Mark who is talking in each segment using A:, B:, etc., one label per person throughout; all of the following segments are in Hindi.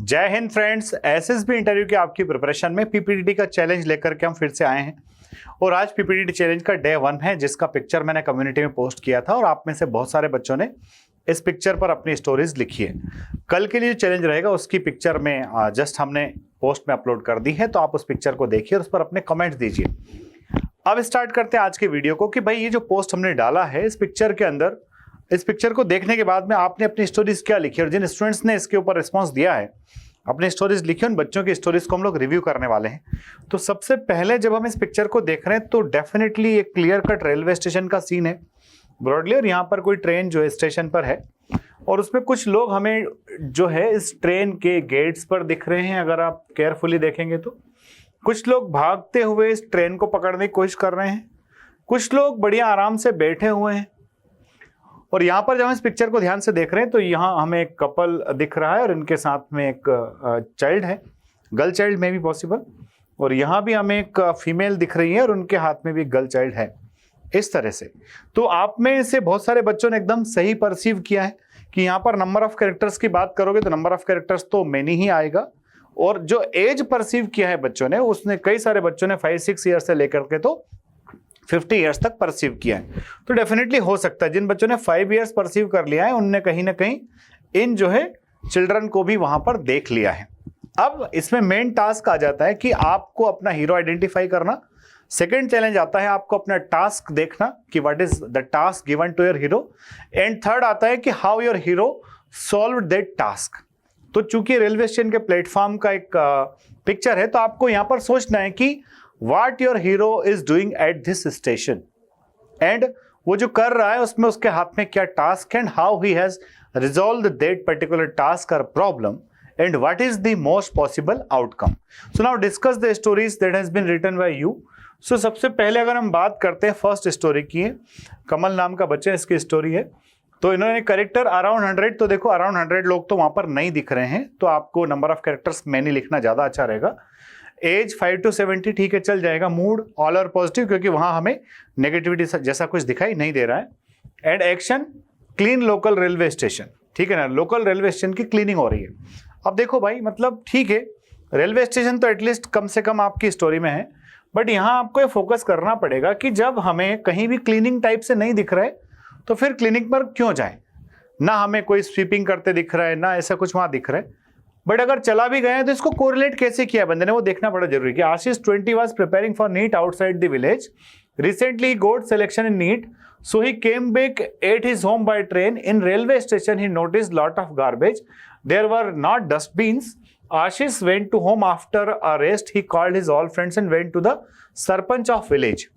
A: जय हिंद फ्रेंड्स, एसएसबी इंटरव्यू के आपकी प्रिपरेशन में पीपीटीटी का चैलेंज लेकर के हम फिर से आए हैं। और आज पीपीटीटी चैलेंज का डे 1 है, जिसका पिक्चर मैंने कम्युनिटी में पोस्ट किया था और आप में से बहुत सारे बच्चों ने इस पिक्चर पर अपनी स्टोरीज लिखी है। कल के लिए जो चैलेंज रहेगा उसकी पिक्चर में जस्ट हमने पोस्ट में अपलोड कर दी है, तो आप उस पिक्चर को देखिए और उस पर अपने कमेंट्स दीजिए। अब स्टार्ट करते हैं आज के वीडियो को कि भाई ये जो पोस्ट हमने डाला है इस पिक्चर के अंदर, इस पिक्चर को देखने के बाद में आपने अपनी स्टोरीज क्या लिखी और जिन स्टूडेंट्स ने इसके ऊपर रिस्पांस दिया है अपनी स्टोरीज लिखी, उन बच्चों की स्टोरीज को हम लोग रिव्यू करने वाले हैं। तो सबसे पहले जब हम इस पिक्चर को देख रहे हैं तो डेफिनेटली एक क्लियर कट रेलवे स्टेशन का सीन है ब्रॉडली, और यहाँ पर कोई ट्रेन जो है स्टेशन पर है और उसमें कुछ लोग हमें जो है इस ट्रेन के गेट्स पर दिख रहे हैं। अगर आप केयरफुली देखेंगे तो कुछ लोग भागते हुए इस ट्रेन को पकड़ने की कोशिश कर रहे हैं, कुछ लोग बढ़िया आराम से बैठे हुए हैं। और यहाँ पर जब हम इस पिक्चर को ध्यान से देख रहे हैं तो यहाँ हमें एक कपल दिख रहा है और इनके साथ में एक चाइल्ड है, गर्ल चाइल्ड में भी पॉसिबल। और यहाँ भी हमें एक फीमेल दिख रही है और उनके हाथ में भी एक गर्ल चाइल्ड है। इस तरह से तो आप में से बहुत सारे बच्चों ने एकदम सही परसीव किया है कि यहाँ पर नंबर ऑफ कैरेक्टर्स की बात करोगे तो नंबर ऑफ कैरेक्टर्स तो मैनी ही आएगा। और जो एज परसीव किया है बच्चों ने, उसने कई सारे बच्चों ने 5-6 ईयर से लेकर के तो 50 ईयर्स तक परसीव किया है। तो डेफिनेटली हो सकता है जिन बच्चों ने 5 ईयर्स परसीव कर लिया है उनने कहीं ना कहीं इन जो है चिल्ड्रन को भी वहां पर देख लिया है। अब इसमें मेन टास्क आ जाता है कि आपको अपना हीरो आइडेंटिफाई करना। सेकेंड चैलेंज आता है आपको अपना टास्क देखना कि what is the task given to your hero. And third आता है कि how your hero solve that task. तो चूंकि रेलवे स्टेशन के प्लेटफॉर्म का एक पिक्चर है तो आपको यहां पर सोचना है कि what your hero is doing at this station and वो जो कर रहा है उसमें उसके हाथ में क्या टास्क है and how he has resolved that particular task or problem and what is the most possible outcome. So now discuss the stories that has been written by you. So सबसे पहले अगर हम बात करते हैं फर्स्ट स्टोरी की है, कमल नाम का बच्चा इसकी स्टोरी है। तो इन्होंने कैरेक्टर अराउंड 100, तो देखो अराउंड 100 लोग तो वहां पर नहीं दिख रहे हैं, तो आपको नंबर ऑफ कैरेक्टर्स मैंने लिखना ज्यादा अच्छा रहेगा। एज 5 to 70 ठीक है, चल जाएगा। मूड ऑल और पॉजिटिव, क्योंकि वहां हमें नेगेटिविटी जैसा कुछ दिखाई नहीं दे रहा है। And action clean local railway station, ठीक है ना, लोकल रेलवे स्टेशन की क्लीनिंग हो रही है। अब देखो भाई, मतलब ठीक है रेलवे स्टेशन तो एटलीस्ट कम से कम आपकी स्टोरी में है, बट यहाँ आपको ये फोकस करना पड़ेगा कि जब हमें कहीं भी क्लीनिंग टाइप से नहीं दिख रहा है तो फिर क्लीनिंग पर क्यों जाए। ना हमें कोई स्वीपिंग करते दिख रहा है, ना ऐसा कुछ वहां दिख रहा है। बट अगर चला भी गया है तो इसको कोरिलेट कैसे किया बंदे ने, वो देखना बड़ा जरूरी है। आशीष 20 was preparing for NEET outside the village. Recently he got selection in NEET, so he came back at his home by train. In railway station he noticed lot of garbage. There were not dustbins. Ashish went to home after a rest. He called his all friends and went to the sarpanch of village.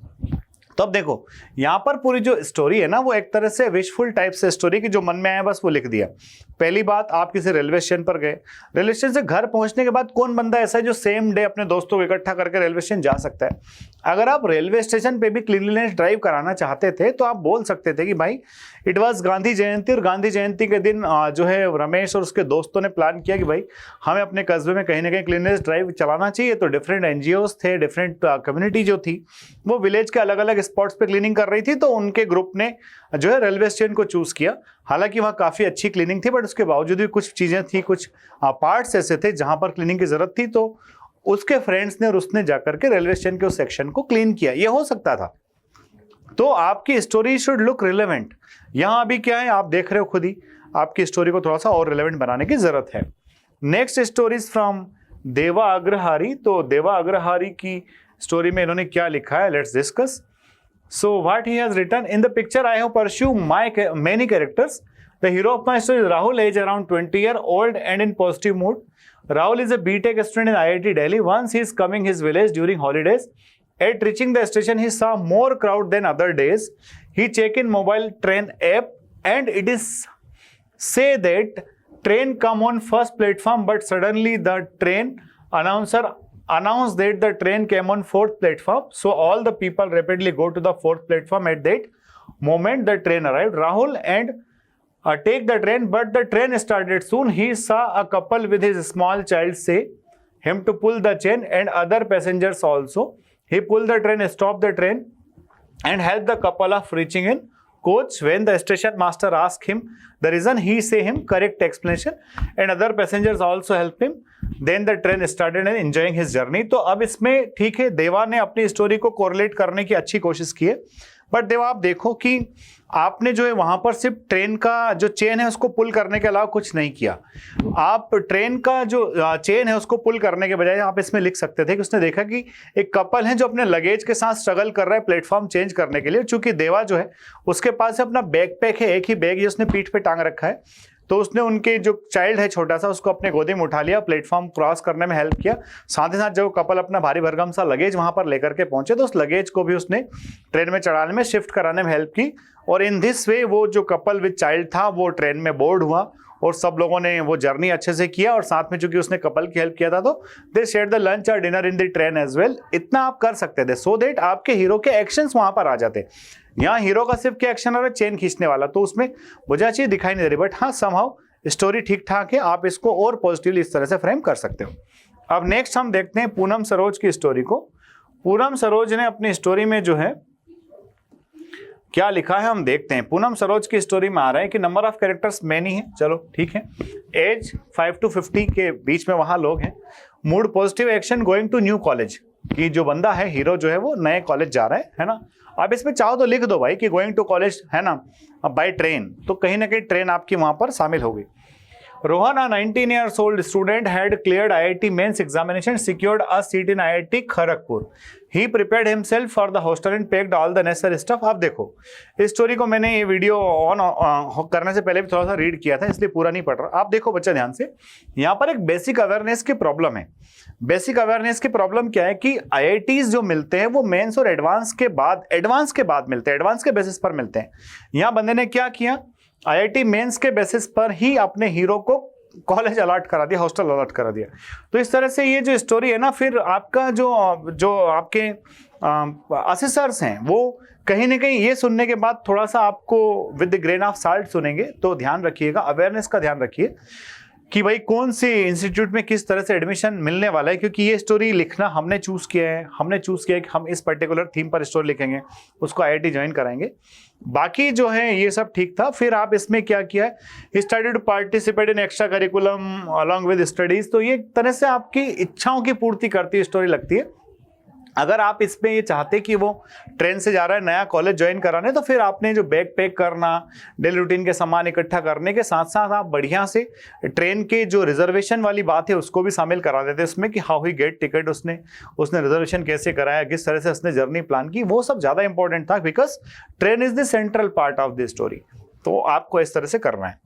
A: तो अब देखो यहाँ पर पूरी जो स्टोरी है ना वो एक तरह से विशफुल टाइप से स्टोरी की, जो मन में आया बस वो लिख दिया। पहली बात, आप किसी रेलवे स्टेशन पर गए, रेलवे स्टेशन से घर पहुंचने के बाद कौन बंदा ऐसा है जो सेम डे अपने दोस्तों को इकट्ठा करके रेलवे स्टेशन जा सकता है। अगर आप रेलवे स्टेशन पे भी क्लीनलीनेस ड्राइव कराना चाहते थे तो आप बोल सकते थे कि भाई इट वॉज गांधी जयंती, और गांधी जयंती के दिन जो है रमेश और उसके दोस्तों ने प्लान किया कि भाई हमें अपने कस्बे में कहीं ना कहीं क्लीनलीनेस ड्राइव चलाना चाहिए। तो डिफरेंट एनजीओज थे, डिफरेंट कम्युनिटी जो थी वो विलेज के अलग अलग स्पॉट्स पे क्लीनिंग कर रही थी, तो उनके ग्रुप ने जो है रेलवे स्टेशन को चूज किया। हालांकि वहाँ काफी अच्छी क्लीनिंग थी, बट उसके बावजूद भी कुछ चीजें थी, कुछ पार्ट्स ऐसे थे जहां पर क्लीनिंग की जरूरत थी, तो उसके फ्रेंड्स ने और उसने जाकर के रेलवे स्टेशन के उस सेक्शन को क्लीन किया। ये हो सकता था। तो आपकी स्टोरी शुड लुक रिलेवेंट। यहां अभी क्या है आप देख रहे हो खुद ही, आपकी स्टोरी को थोड़ा सा और रिलेवेंट बनाने की जरूरत है। नेक्स्ट स्टोरीज फ्रॉम देवा अग्रहारी। तो देवा अग्रहारी की स्टोरी में इन्होंने क्या लिखा है, let's discuss. So what he has written in the picture, I have pursued many characters. The hero of my story is Rahul, age around 20-year-old and in positive mood. Rahul is a BTech student in IIT Delhi. Once he is coming his village during holidays. At reaching the station, he saw more crowd than other days. He checked in mobile train app and it is say that train come on first platform, but suddenly the train announcer announced that the train came on 4th platform. So all the people rapidly go to the 4th platform. At that moment the train arrived. Rahul and take the train, but the train started soon. He saw a couple with his small child say him to pull the chain and other passengers also. He pulled the train, stopped the train and helped the couple of reaching in coach. When the station master ask him the reason, he say him correct explanation and other passengers also help him. Then the train started and enjoying his journey. तो अब इसमें ठीक है, देवा ने अपनी स्टोरी को कोरिलेट करने की अच्छी कोशिश की है, बट देवा आप देखो कि आपने जो है वहां पर सिर्फ ट्रेन का जो चेन है उसको पुल करने के अलावा कुछ नहीं किया। आप ट्रेन का जो चेन है उसको पुल करने के बजाय आप इसमें लिख सकते थे कि उसने देखा कि एक कपल है जो अपने लगेज के साथ स्ट्रगल कर रहा है प्लेटफॉर्म चेंज करने के लिए। चूंकि देवा जो है उसके पास अपना बैग पैक है, एक ही बैग उसने पीठ पे टांग रखा है, तो उसने उनके जो चाइल्ड है छोटा सा उसको अपने गोदी में उठा लिया, प्लेटफॉर्म क्रॉस करने में हेल्प किया। साथ ही साथ जब कपल अपना भारी भरकम सा लगेज वहां पर लेकर के पहुंचे तो उस लगेज को भी उसने ट्रेन में चढ़ाने में, शिफ्ट कराने में हेल्प की। और इन दिस वे वो जो कपल विद चाइल्ड था वो ट्रेन में बोर्ड हुआ और सब लोगों ने वो जर्नी अच्छे से किया। और साथ में चूंकि उसने कपल की हेल्प किया था तो दे शेयर द लंच और dinner in the train as well. इतना आप कर सकते थे सो दैट आपके हीरो के एक्शंस वहां पर आ जाते। यहाँ हीरो का सिर्फ क्या एक्शन आ रहा है, चेन खींचने वाला, तो उसमें वजह चीज दिखाई नहीं दे रही, बट हाँ समहाउ स्टोरी ठीक ठाक है, आप इसको और पॉजिटिवली इस तरह से फ्रेम कर सकते हो। अब नेक्स्ट हम देखते हैं पूनम सरोज की स्टोरी को। पूनम सरोज ने अपनी स्टोरी में जो है क्या लिखा है हम देखते हैं। पूनम सरोज की स्टोरी में आ रहा है कि नंबर ऑफ कैरेक्टर्स मैनी है, चलो ठीक है, एज 5 to 50 के बीच में वहां लोग हैं। Mood positive, action going to new college, कि जो बंदा है हीरो जो है वो नए कॉलेज जा रहा है ना। आप इसमें चाहो तो लिख दो भाई कि गोइंग टू कॉलेज है ना बाय ट्रेन, तो कहीं ना कहीं ट्रेन आपकी वहां पर शामिल होगी। Rohan, a 19 years old student, had cleared IIT mains examination, secured a seat in IIT Kharagpur. He prepared himself for the hostel and packed all the necessary stuff. अब देखो इस स्टोरी को मैंने ये वीडियो ऑन करने से पहले भी थोड़ा सा रीड किया था, इसलिए पूरा नहीं पढ़ रहा। आप देखो बच्चा ध्यान से, यहाँ पर एक बेसिक अवेयरनेस की प्रॉब्लम है। बेसिक अवेयरनेस की प्रॉब्लम क्या है कि IITs जो मिलते हैं वो मेंस और एडवांस के बाद मिलते हैं, एडवांस के बेसिस पर मिलते हैं। यहाँ बंदे ने क्या किया, IIT मेंस के बेसिस पर ही अपने हीरो को कॉलेज अलॉट करा दिया, हॉस्टल अलॉट करा दिया। तो इस तरह से ये जो स्टोरी है ना, फिर आपका जो आपके असिस्टर्स हैं वो कहीं ना कहीं ये सुनने के बाद थोड़ा सा आपको with the grain of salt सुनेंगे। तो ध्यान रखिएगा, अवेयरनेस का ध्यान रखिए कि भाई कौन से इंस्टीट्यूट में किस तरह से एडमिशन मिलने वाला है, क्योंकि ये स्टोरी लिखना हमने चूज किया है कि हम इस पर्टिकुलर थीम पर स्टोरी लिखेंगे, उसको IIT ज्वाइन कराएंगे। बाकी जो है ये सब ठीक था। फिर आप इसमें क्या किया है, study to participate in extra curriculum along with studies, तो ये एक तरह से आपकी इच्छाओं की पूर्ति करती है स्टोरी लगती है। अगर आप इसमें ये चाहते कि वो ट्रेन से जा रहा है नया कॉलेज ज्वाइन कराने, तो फिर आपने जो बैग पैक करना, डेली रूटीन के सामान इकट्ठा करने के साथ साथ आप बढ़िया से ट्रेन के जो रिजर्वेशन वाली बात है उसको भी शामिल करा देते इसमें, कि हाउ ही गेट टिकट, उसने रिजर्वेशन कैसे कराया, किस तरह से उसने जर्नी प्लान की, वो सब ज़्यादा इंपॉर्टेंट था, because train is the central part of the story. तो आपको इस तरह से करना है।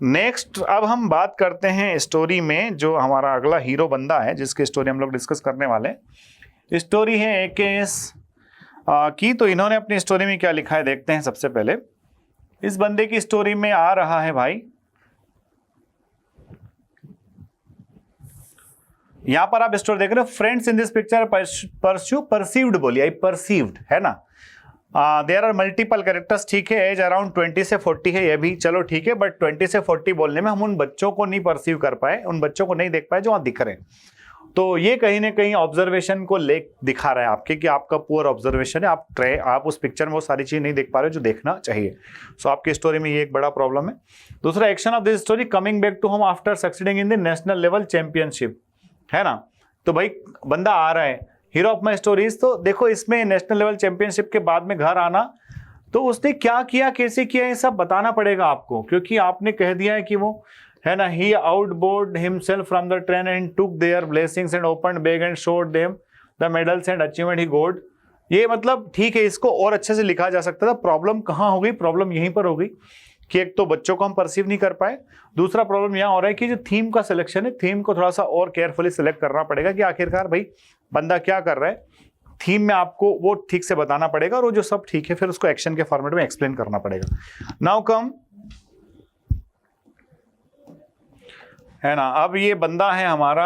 A: नेक्स्ट अब हम बात करते हैं स्टोरी में जो हमारा अगला हीरो बंदा है जिसकी स्टोरी हम लोग डिस्कस करने वाले हैं। स्टोरी है AKS की। तो इन्होंने अपनी स्टोरी में क्या लिखा है देखते हैं। सबसे पहले इस बंदे की स्टोरी में आ रहा है भाई, यहां पर आप स्टोरी देख रहे हो, friends in this picture perceived बोलिए, परसीव्ड है ना। देयर आर मल्टीपल कैरेक्टर्स, ठीक है। एज अराउंड 20 से 40 है, ये भी चलो ठीक है, बट 20 से 40 बोलने में हम उन बच्चों को नहीं परसीव कर पाए, उन बच्चों को नहीं देख पाए जो वहां दिख रहे हैं। तो ये कहीं ना कहीं ऑब्जर्वेशन को दिखा रहा है आपके, कि आपका पुअर ऑब्जर्वेशन है, आप उस पिक्चर में वो सारी चीज नहीं देख पा रहे हो जो देखना चाहिए। सो आपकी स्टोरी में ये एक बड़ा प्रॉब्लम है। दूसरा, action of this story, coming back to home after succeeding in the national level championship, है ना। तो भाई बंदा आ रहा है, हीरो ऑफ माई स्टोरीज, तो देखो इसमें नेशनल लेवल चैंपियनशिप के बाद में घर आना, तो उसने क्या किया, कैसे किया, ये सब बताना पड़ेगा आपको, क्योंकि आपने कह दिया है कि वो है ना, he outboard himself from the train and took their blessings and opened bag and showed them the medals and achievement he got। ये मतलब ठीक है, इसको और अच्छे से लिखा जा सकता था। प्रॉब्लम कहाँ हो गई, प्रॉब्लम यहीं पर हो गई कि एक तो बच्चों को हम परसीव नहीं कर पाए, दूसरा प्रॉब्लम यहाँ हो रहा है कि जो थीम का सिलेक्शन है, थीम को थोड़ा सा और केयरफुली सिलेक्ट करना पड़ेगा कि आखिरकार भाई बंदा क्या कर रहा है, थीम में आपको वो ठीक से बताना पड़ेगा, और वो जो सब ठीक है फिर उसको एक्शन के फॉर्मेट में एक्सप्लेन करना पड़ेगा। नाउ कम, है ना। अब ये बंदा है हमारा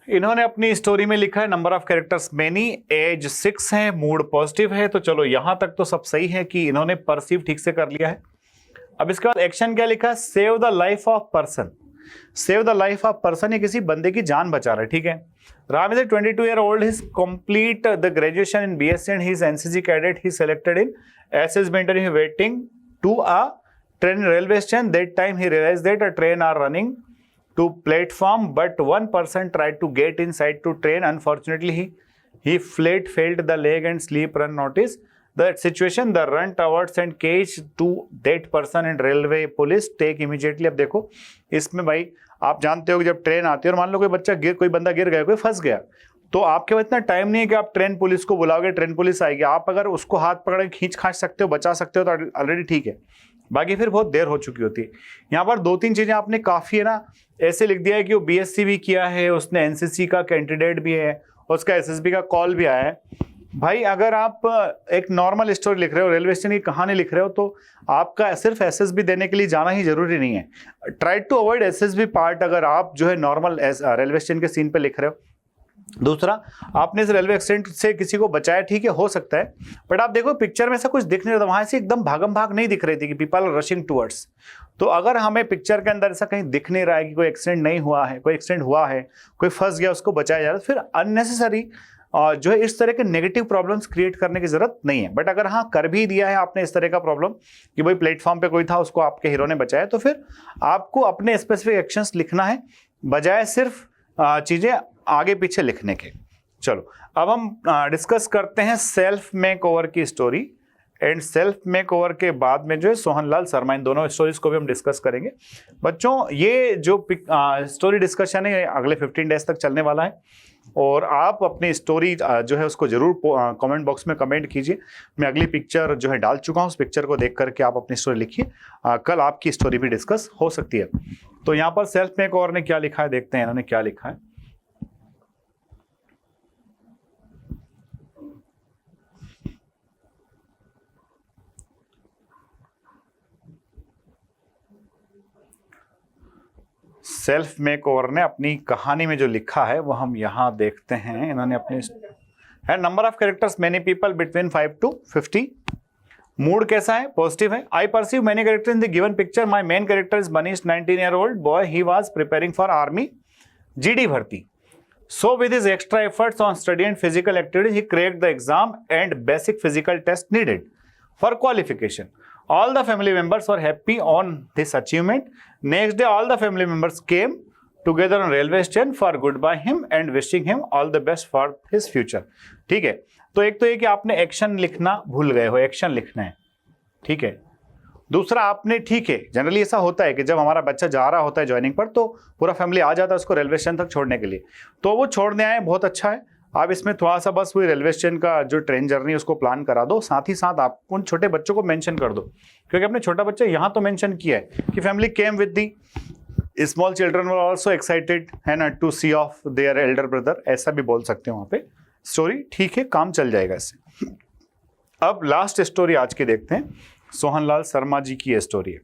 A: इन्होंने अपनी स्टोरी में लिखा है number of characters many, as 6 है, मूड पॉजिटिव है। तो चलो यहां तक तो सब सही है कि इन्होंने परसीव ठीक से कर लिया है। अब इसके बाद एक्शन क्या लिखा है, save the life of person. Save the life of person, ये किसी बंदे की जान बचा रहा है, ठीक है। Ram is 22-year-old, he complete the graduation in BSc and he is NCC cadet, he selected in SSB interview, waiting to a train railway station, that time he realize that a train are running to platform, but one person tried to get inside to train. Unfortunately, he fled, failed the leg and sleep run notice. The situation, the run towards and cage to that person and railway police take immediately. अब देखो इसमें भाई आप जानते हो कि जब ट्रेन आती है और मान लो कोई बंदा गिर गया, कोई फंस गया, तो आपके पास इतना टाइम नहीं है कि आप ट्रेन पुलिस को बुलाओगे, ट्रेन पुलिस आएगी। आप अगर उसको हाथ पकड़ के खींच खांच सकते हो, बचा सकते हो तो ऑलरेडी ठीक है, बाकी फिर बहुत देर हो चुकी होती है। यहाँ पर 2-3 चीजें आपने काफी है ना ऐसे लिख दिया है कि वो BSc भी किया है, उसने NCC का कैंडिडेट भी है, उसका SSB का कॉल भी आया है। भाई अगर आप एक नॉर्मल स्टोरी लिख रहे हो, रेलवे स्टेशन की कहानी लिख रहे हो, तो आपका सिर्फ SSB देने के लिए जाना ही जरूरी नहीं है। Try to avoid SSB part अगर आप जो है नॉर्मल रेलवे स्टेशन के सीन पे लिख रहे हो। दूसरा, आपने इस रेलवे एक्सीडेंट से किसी को बचाया, ठीक है, हो सकता है, बट आप देखो पिक्चर में ऐसा कुछ दिख नहीं रहा था, वहां से एकदम भागम भाग नहीं दिख रही थी कि पीपल आर रशिंग टुवर्ड्स। तो अगर हमें पिक्चर के अंदर ऐसा कहीं दिख नहीं रहा है कि कोई एक्सीडेंट नहीं हुआ है, कोई एक्सीडेंट हुआ है, कोई फंस गया, उसको बचाया जा रहा है, फिर अननेसेसरी जो है इस तरह के नेगेटिव प्रॉब्लम्स क्रिएट करने की जरूरत नहीं है। बट अगर हाँ कर भी दिया है आपने इस तरह का प्रॉब्लम कि भाई प्लेटफॉर्म पे कोई था, उसको आपके हीरो ने बचाया, तो फिर आपको अपने स्पेसिफिक एक्शंस लिखना है बजाय सिर्फ चीजें आगे पीछे लिखने के। चलो अब हम डिस्कस करते हैं सेल्फ मेक ओवर की story, and self make over के बाद में जो है सोहनलाल शर्मा, इन दोनों स्टोरीज को भी हम डिस्कस करेंगे। बच्चों ये जो स्टोरी डिस्कशन है अगले 15 डेज तक चलने वाला है, और आप अपनी स्टोरी जो है उसको जरूर कमेंट बॉक्स में कमेंट कीजिए। मैं अगली पिक्चर जो है डाल चुका हूँ, उस पिक्चर को देख करके आप अपनी स्टोरी लिखिए, कल आपकी स्टोरी भी डिस्कस हो सकती है। तो यहाँ पर सेल्फ मेक ओवर ने क्या लिखा है, देखते हैं इन्होंने क्या लिखा है। सेल्फ मेक ओवर ने अपनी कहानी में जो लिखा है वो हम यहां देखते हैं। इन्होंने अपने है number of characters many people between 5 to 50। Mood कैसा है, पॉजिटिव है। आई perceive many character in the given picture. My main character is Manish, 19-year-old boy. He was preparing for army GD भर्ती। So with his extra efforts on study and physical activities, he cracked the exam and basic physical test needed for qualification. All the family members were happy on this achievement. Next day, all the family members came together on railway station for goodbye him and wishing him all the best for his future. ठीक है, तो एक तो ये कि आपने एक्शन लिखना भूल गए हो, एक्शन लिखना है, ठीक है। दूसरा आपने, ठीक है, जनरली ऐसा होता है कि जब हमारा बच्चा जा रहा होता है ज्वाइनिंग पर, तो पूरा फैमिली आ जाता है उसको रेलवे स्टेशन तक छोड़ने के लिए, तो वो छोड़ने आए, बहुत अच्छा है। आप इसमें थोड़ा सा बस वही रेलवे स्टेशन का जो ट्रेन जर्नी उसको प्लान करा दो, साथ ही साथ आप उन छोटे बच्चों को मेंशन कर दो, क्योंकि अपने छोटा बच्चा यहाँ तो मेंशन किया है कि family came with the small children were also excited है ना to see off their elder brother, ऐसा भी बोल सकते हो वहाँ पे। स्टोरी ठीक है, काम चल जाएगा इससे। अब लास्ट स्टोरी आज की देखते हैं, सोहनलाल शर्मा जी की स्टोरी है।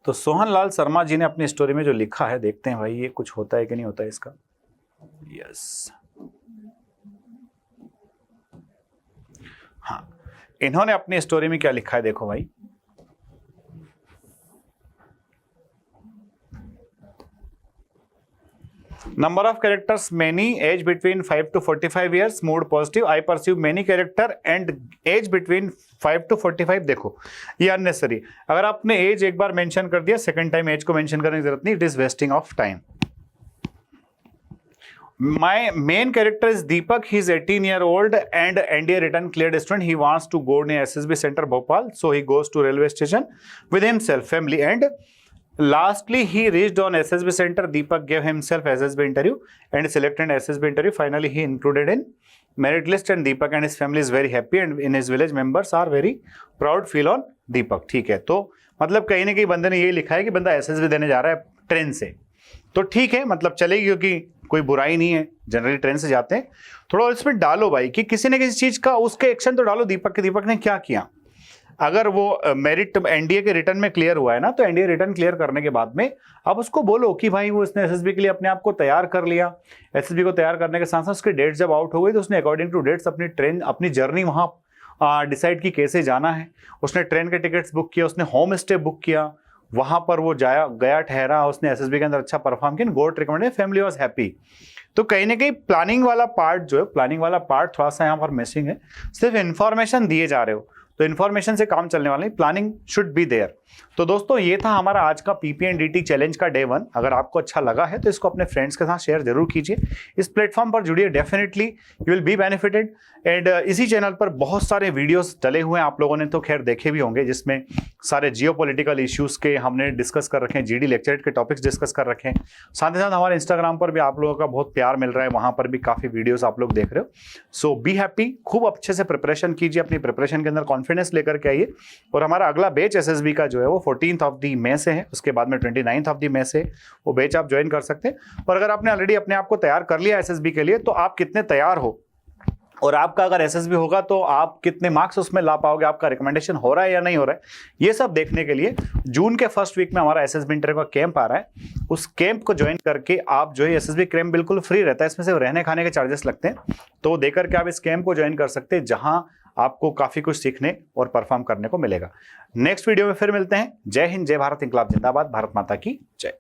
A: तो सोहनलाल शर्मा जी ने अपनी स्टोरी में जो लिखा है, देखते हैं भाई ये कुछ होता है कि नहीं होता है इसका। यस, हाँ, इन्होंने अपनी स्टोरी में क्या लिखा है देखो भाई। Number of characters many, age between 5 to 45 years, mood positive. I perceive many character and age between 5 to 45। देखो ये unnecessary, अगर आपने एज एक बार मेंशन कर दिया, सेकंड टाइम एज को मेंशन करने की जरूरत नहीं, it is wasting of time. My main character is Deepak. He is 18-year-old and NDA return cleared student. He wants to go near SSB Center Bhopal, so he goes to railway station with himself, family, and lastly he reached on SSB Center. Deepak gave himself SSB interview and selected SSB interview. Finally he included in merit list and Deepak and his family is very happy and in his village members are very proud feel on Deepak। ठीक है, तो मतलब कहीं ना कहीं बंदे ने ये लिखा है कि बंदा SSB देने जा रहा है ट्रेन से, तो ठीक है, मतलब चलेगी, क्योंकि कोई बुराई नहीं है, जनरली ट्रेन से जाते हैं। थोड़ा इसमें डालो भाई कि किसी न किसी चीज का उसके एक्शन तो डालो, दीपक ने क्या किया। अगर वो मेरिट एनडीए के रिटर्न में क्लियर हुआ है ना, तो एनडीए रिटर्न क्लियर करने के बाद में आप उसको बोलो कि भाई वो उसने एसएसबी के लिए अपने आप को तैयार कर लिया। एसएसबी को तैयार करने के साथ साथ उसकी डेट जब आउट हो गई तो उसने अकॉर्डिंग टू डेट्स अपनी ट्रेन, अपनी जर्नी वहाँ डिसाइड की कैसे जाना है। उसने ट्रेन के टिकट्स बुक किया, उसने होम स्टे बुक किया, वहां पर वो गया ठहरा, उसने एसएसबी के अंदर अच्छा परफॉर्म किया, गोट रिकमेंडेड, फैमिली वाज हैप्पी। तो कहीं ना कहीं प्लानिंग वाला पार्ट जो है, प्लानिंग वाला पार्ट थोड़ा सा यहाँ पर मिसिंग है। सिर्फ इन्फॉर्मेशन दिए जा रहे हो तो इन्फॉर्मेशन से काम चलने वाला नहीं, प्लानिंग शुड बी देयर। तो दोस्तों ये था हमारा आज का पीपीएनडीटी चैलेंज का डे 1। अगर आपको अच्छा लगा है तो इसको अपने फ्रेंड्स के साथ शेयर जरूर कीजिए, इस प्लेटफॉर्म पर जुड़िए, definitely you will be benefited. And इसी चैनल पर बहुत सारे वीडियोस डले हुए हैं, आप लोगों ने तो खैर देखे भी होंगे, जिसमें सारे जियोपॉलिटिकल इश्यूज के हमने डिस्कस कर रखे हैं, जीडी लेक्चरेट के टॉपिक्स डिस्कस कर रखे हैं। साथ ही साथ हमारे इंस्टाग्राम पर भी आप लोगों का बहुत प्यार मिल रहा है, वहां पर भी काफी वीडियोस आप लोग देख रहे हो। सो बी हैप्पी, खूब अच्छे से प्रिपरेशन कीजिए, अपनी प्रिपरेशन के अंदर कॉन्फिडेंस लेकर के आइए। और हमारा अगला बैच एसएसबी का जो है वो 14th ऑफ द मई से है, उसके बाद में 29th ऑफ द मई से वो बैच आप ज्वाइन कर सकते हैं। और अगर आपने ऑलरेडी अपने आप को तैयार कर लिया एसएसबी के लिए, तो आप कितने तैयार हो, और आपका अगर एसएसबी होगा तो आप कितने मार्क्स उसमें ला पाओगे, आपका रिकमेंडेशन हो रहा है या नहीं हो रहा है, ये सब देखने के लिए जून के फर्स्ट वीक में हमारा एसएसबी इंटरव्यू का कैंप आ रहा है। उस कैंप को ज्वाइन करके आप जो है, एसएसबी कैंप बिल्कुल फ्री रहता है, इसमें सिर्फ रहने खाने के चार्जेस लगते हैं, तो देकर के आप इस कैंप को ज्वाइन कर सकते हैं, जहां आपको काफी कुछ सीखने और परफॉर्म करने को मिलेगा। नेक्स्ट वीडियो में फिर मिलते हैं। जय हिंद, जय भारत, इंकलाब जिंदाबाद, भारत माता की जय।